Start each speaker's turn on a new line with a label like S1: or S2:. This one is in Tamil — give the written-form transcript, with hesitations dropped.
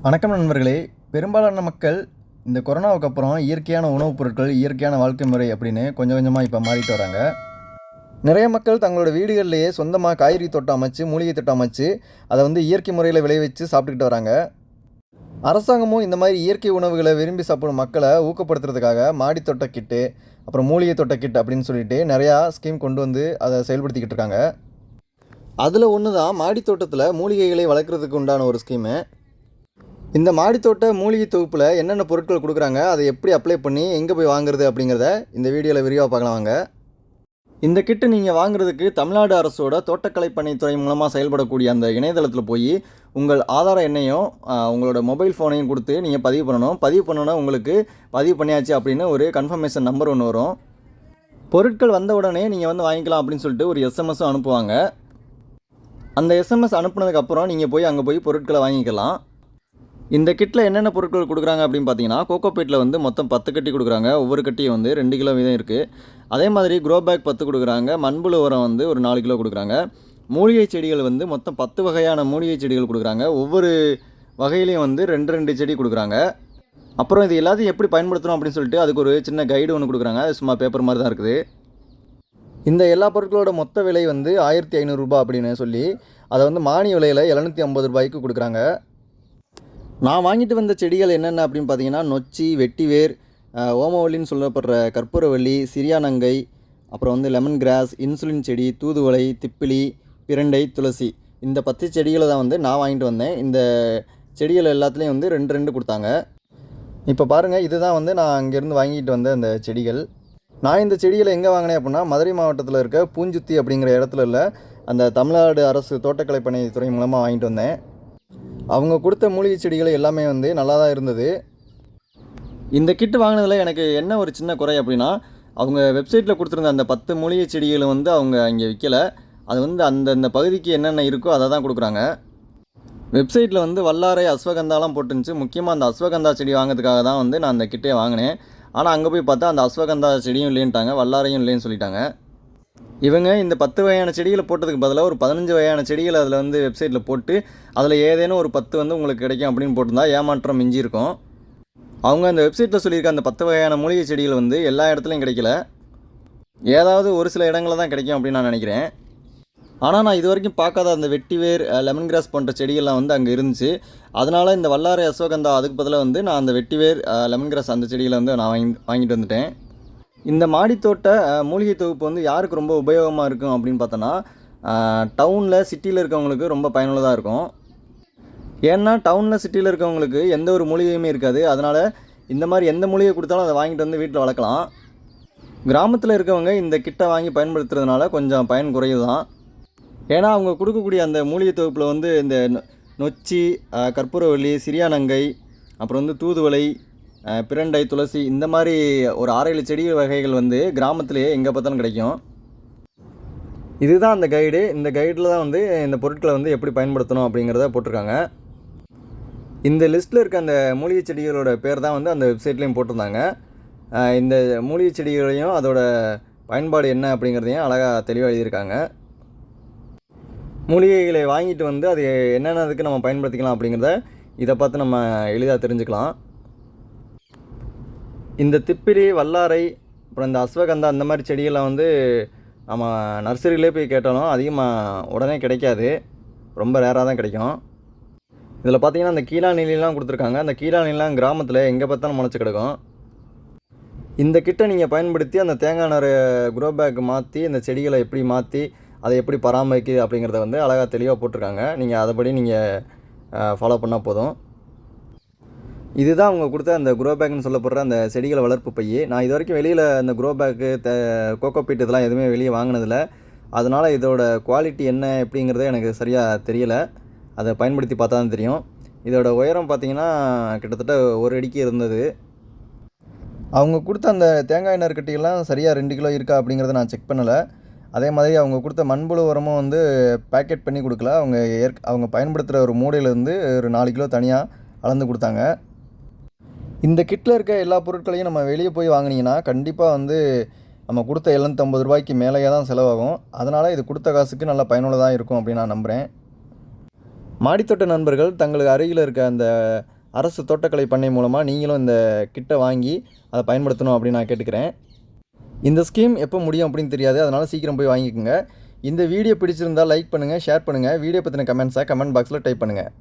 S1: வணக்கம் நண்பர்களே. பெரும்பாலான மக்கள் இந்த கொரோனாவுக்கு அப்புறம் இயற்கையான உணவுப் பொருட்கள், இயற்கையான வாழ்க்கை முறை அப்படின்னு கொஞ்சம் கொஞ்சமாக இப்போ மாறிட்டு வராங்க. நிறைய மக்கள் தங்களோட வீடுகள்லேயே சொந்தமாக காய்கறி தோட்டம் அமைச்சு, மூலிகை தோட்டம் அமைச்சு, அதை இயற்கை முறையில் விளைவிச்சு சாப்பிட்டுக்கிட்டு வராங்க. அரசாங்கமும் இந்த மாதிரி இயற்கை உணவுகளை விரும்பி சாப்பிடும் மக்களை ஊக்கப்படுத்துறதுக்காக மாடி தோட்ட கிட்டு, அப்புறம் மூலிகை தோட்ட கிட் அப்படின்னு சொல்லிட்டு நிறையா ஸ்கீம் கொண்டு வந்து அதை செயல்படுத்திக்கிட்டு இருக்காங்க. அதில் ஒன்று தான் மாடி தோட்டத்தில் மூலிகைகளை வளர்க்குறதுக்கு உண்டான ஒரு ஸ்கீமு. இந்த மாடித்தோட்ட மூலிகை தொகுப்பில் என்னென்ன பொருட்கள் கொடுக்குறாங்க, அதை எப்படி அப்ளை பண்ணி எங்கே போய் வாங்குறது அப்படிங்கிறத இந்த வீடியோவில் விரிவாக பார்க்கலாம் வாங்க. இந்த கிட்டு நீங்கள் வாங்குறதுக்கு தமிழ்நாடு அரசோட தோட்டக்கலை பணித்துறை மூலமாக செயல்படக்கூடிய அந்த இணையதளத்தில் போய் உங்கள் ஆதார எண்ணையும் உங்களோட மொபைல் ஃபோனையும் கொடுத்து நீங்கள் பதிவு பண்ணணும். பதிவு பண்ணோன்னா உங்களுக்கு பதிவு பண்ணியாச்சு அப்படின்னு ஒரு கன்ஃபர்மேஷன் நம்பர் ஒன்று வரும். பொருட்கள் வந்த உடனே நீங்கள் வாங்கிக்கலாம் அப்படின்னு சொல்லிட்டு ஒரு எஸ்எம்எஸும் அனுப்புவாங்க. அந்த எஸ்எம்எஸ் அனுப்புனதுக்கப்புறம் நீங்கள் போய் அங்கே போய் பொருட்களை வாங்கிக்கலாம். இந்த கிட்டில் என்னென்ன பொருட்கள் கொடுக்குறாங்க அப்படின்னு பார்த்தீங்கன்னா, கோகோபீட்டில் மொத்தம் 10 கட்டி கொடுக்குறாங்க. ஒவ்வொரு கட்டியும் 2 கிலோ வீதம் இருக்குது. அதே மாதிரி க்ரோ பேக் 10 கொடுக்குறாங்க. மண்புழு உரம் ஒரு 4 கிலோ கொடுக்குறாங்க. மூலிகை செடிகள் மொத்தம் 10 வகையான மூலிகை செடிகள் கொடுக்குறாங்க. ஒவ்வொரு வகையிலையும் 2 செடி கொடுக்குறாங்க. அப்புறம் இது எல்லாத்தையும் எப்படி பயன்படுத்தணும் அப்படின்னு சொல்லிட்டு அதுக்கு ஒரு சின்ன கைடு ஒன்று கொடுக்குறாங்க. அது சும்மா பேப்பர் மாதிரி தான் இருக்குது. இந்த எல்லா பொருட்களோட மொத்த விலை 1500 ரூபாய் அப்படின்னு சொல்லி அதை மானிய விலையில் 750 ரூபாய்க்கு கொடுக்குறாங்க. நான் வாங்கிட்டு வந்த செடிகள் என்னென்ன அப்படின்னு பார்த்தீங்கன்னா, நொச்சி, வெட்டிவேர், ஓமவல்லின்னு சொல்லப்படுற கற்பூரவள்ளி, சிரியானங்கை, அப்புறம் லெமன் கிராஸ், இன்சுலின் செடி, தூதுவளை, திப்பிலி, பிரண்டை, துளசி, இந்த 10 செடிகளை தான் நான் வாங்கிட்டு வந்தேன். இந்த செடிகள் எல்லாத்துலேயும் 2 கொடுத்தாங்க. இப்போ பாருங்கள், இதுதான் நான் அங்கேருந்து வாங்கிட்டு வந்த அந்த செடிகள். நான் இந்த செடிகளை எங்கே வாங்கினேன் அப்படின்னா, மதுரை மாவட்டத்தில் இருக்க பூஞ்சுத்தி அப்படிங்கிற இடத்துல இல்லை, அந்த தமிழ்நாடு அரசு தோட்டக்கலை பணித்துறை மூலமாக வாங்கிட்டு வந்தேன். அவங்க கொடுத்த மூலிகை செடிகள் எல்லாமே நல்லா தான் இருந்தது. இந்த கிட்டு வாங்கினதில் எனக்கு என்ன ஒரு சின்ன குறை அப்படின்னா, அவங்க வெப்சைட்டில் கொடுத்துருந்த அந்த 10 மூலிகை செடிகளை அவங்க அங்கே விற்கலை. அது அந்தந்த பகுதிக்கு என்னென்ன இருக்கோ அதை தான் கொடுக்குறாங்க. வெப்சைட்டில் வல்லாரை, அஸ்வகந்தாலாம் போட்டுருந்துச்சு. முக்கியமாக அந்த அஸ்வகந்தா செடி வாங்கிறதுக்காக தான் நான் அந்த கிட்டே வாங்கினேன். ஆனால் அங்கே போய் பார்த்தா அந்த அஸ்வகந்தா செடியும் இல்லைன்ட்டாங்க, வல்லாரையும் இல்லைன்னு சொல்லிட்டாங்க. இவங்க இந்த 10 வகையான செடிகளை போட்டதுக்கு பதிலாக ஒரு 15 வகையான செடிகளை அதில் வெப்சைட்டில் போட்டு அதில் ஏதேனும் ஒரு 10 உங்களுக்கு கிடைக்கும் அப்படின்னு போட்டிருந்தா ஏமாற்றம் மிஞ்சி இருக்கும். அவங்க அந்த வெப்சைட்டில் சொல்லியிருக்க அந்த 10 வகையான மூலிகை செடிகள் எல்லா இடத்துலையும் கிடைக்கல. ஏதாவது ஒரு சில இடங்களில் தான் கிடைக்கும் அப்படின்னு நான் நினைக்கிறேன். ஆனால் நான் இது வரைக்கும் பார்க்காத அந்த வெட்டிவேர், லெமன் கிராஸ் போன்ற செடிகள்லாம் அங்கே இருந்துச்சு. அதனால் இந்த வல்லாரை, அஸ்வகந்தா அதுக்கு பதிலாக நான் அந்த வெட்டிவேர், லெமன் கிராஸ் அந்த செடிகளை நான் வாங்கிட்டு வந்துட்டேன். இந்த மாடித்தோட்ட மூலிகை தொகுப்பு யாருக்கு ரொம்ப உபயோகமாக இருக்கும் அப்படின்னு பார்த்தோன்னா, டவுனில், சிட்டியில் இருக்கவங்களுக்கு ரொம்ப பயனுள்ளதாக இருக்கும். ஏன்னா டவுனில், சிட்டியில் இருக்கவங்களுக்கு எந்த ஒரு மூலிகையுமே இருக்காது. அதனால் இந்த மாதிரி எந்த மூலிகை கொடுத்தாலும் அதை வாங்கிட்டு வீட்டில் வளர்க்கலாம். கிராமத்தில் இருக்கவங்க இந்த கிட்டை வாங்கி பயன்படுத்துறதுனால கொஞ்சம் பயன் குறைவு தான். ஏன்னா அவங்க கொடுக்கக்கூடிய அந்த மூலிகை தொகுப்பில் இந்த நொச்சி, கற்பூரவள்ளி, சிரியானங்கை, அப்புறம் தூதுவளை, பிரண்டை, துளசி, இந்த மாதிரி ஒரு 6-7 செடி வகைகள் கிராமத்திலேயே எங்கே பார்த்தாலும் கிடைக்கும். இதுதான் அந்த கைடு. இந்த கைடில் தான் இந்த பொருட்களை எப்படி பயன்படுத்தணும் அப்படிங்கிறத போட்டிருக்காங்க. இந்த லிஸ்ட்டில் இருக்க அந்த மூலிகை செடிகளோட பேர் தான் அந்த வெப்சைட்லேயும் போட்டிருந்தாங்க. இந்த மூலிகை செடிகளையும் அதோட பயன்பாடு என்ன அப்படிங்கிறதையும் அழகாக தெளிவாக எழுதியிருக்காங்க. மூலிகைகளை வாங்கிட்டு அது என்னென்னதுக்கு நம்ம பயன்படுத்திக்கலாம் அப்படிங்கிறத இதை பார்த்து நம்ம எளிதாக தெரிஞ்சுக்கலாம். இந்த திப்பிலி, வல்லாரை, அப்புறம் இந்த அஸ்வகந்தா இந்த மாதிரி செடியெல்லாம் நம்ம நர்சரியிலே போய் கேட்டாலும் அதிகமாக உடனே கிடைக்காது. ரொம்ப ரேராக தான் கிடைக்கும். இதில் பார்த்திங்கன்னா அந்த கீழா நெல்லிலாம் கொடுத்துருக்காங்க. அந்த கீழா நெல்லாம் கிராமத்தில் எங்கே பார்த்தாலும் முளைச்சி கிடக்கும். இந்த கிட்டை நீங்கள் பயன்படுத்தி அந்த தேங்காய் நார் க்ரோ பேக் மாற்றி இந்த செடிகளை எப்படி மாற்றி அதை எப்படி பராமரிக்குது அப்படிங்கிறத அழகாக தெளிவாக போட்டிருக்காங்க. நீங்கள் அதைப்படி நீங்கள் ஃபாலோ பண்ணால் போதும். இதுதான் அவங்க கொடுத்த அந்த க்ரோ பேக்னு சொல்லப்படுற அந்த செடிகளை வளர்ப்பு பை. நான் இது வரைக்கும் வெளியில் அந்த க்ரோ பேக்கு, கோகோபீட் இதெல்லாம் எதுவுமே வெளியே வாங்கினதில்லை. அதனால் இதோட குவாலிட்டி என்ன எப்படிங்கிறத எனக்கு சரியாக தெரியலை. அதை பயன்படுத்தி பார்த்தா தான் தெரியும். இதோட உயரம் பார்த்திங்கன்னா கிட்டத்தட்ட 1 அடிக்கு இருந்தது. அவங்க கொடுத்த அந்த தேங்காய் நார் கட்டிகள்லாம் சரியாக 2 கிலோ இருக்கா அப்படிங்கிறத நான் செக் பண்ணலை. அதே மாதிரி அவங்க கொடுத்த மண்புழு உரமும் பேக்கெட் பண்ணி கொடுக்கல. அவங்க பயன்படுத்துகிற ஒரு மூடையிலேருந்து ஒரு 4 கிலோ தனியாக அளந்து கொடுத்தாங்க. இந்த கிட்டில் இருக்க எல்லா பொருட்களையும் நம்ம வெளியே போய் வாங்கினீங்கன்னா கண்டிப்பாக நம்ம கொடுத்த 750 ரூபாய்க்கு மேலேயே தான் செலவாகும். அதனால் இது கொடுத்த காசுக்கு நல்லா பயனுள்ளதாக இருக்கும் அப்படின்னு நான் நம்புகிறேன். மாடித்தோட்ட நண்பர்கள் தங்களுக்கு அருகில் இருக்க அந்த அரசு தோட்டக்கலை பண்ணை மூலமாக நீங்களும் இந்த கிட்டை வாங்கி அதை பயன்படுத்தணும் அப்படின்னு நான் கேட்டுக்கிறேன். இந்த ஸ்கீம் எப்போ முடியும் அப்படின்னு தெரியாது, அதனால் சீக்கிரம் போய் வாங்கிக்கோங்க. இந்த வீடியோ பிடிச்சிருந்தால் லைக் பண்ணுங்கள், ஷேர் பண்ணுங்கள். வீடியோ பற்றின கமெண்ட்ஸை கமெண்ட் பாக்ஸில் டைப் பண்ணுங்கள்.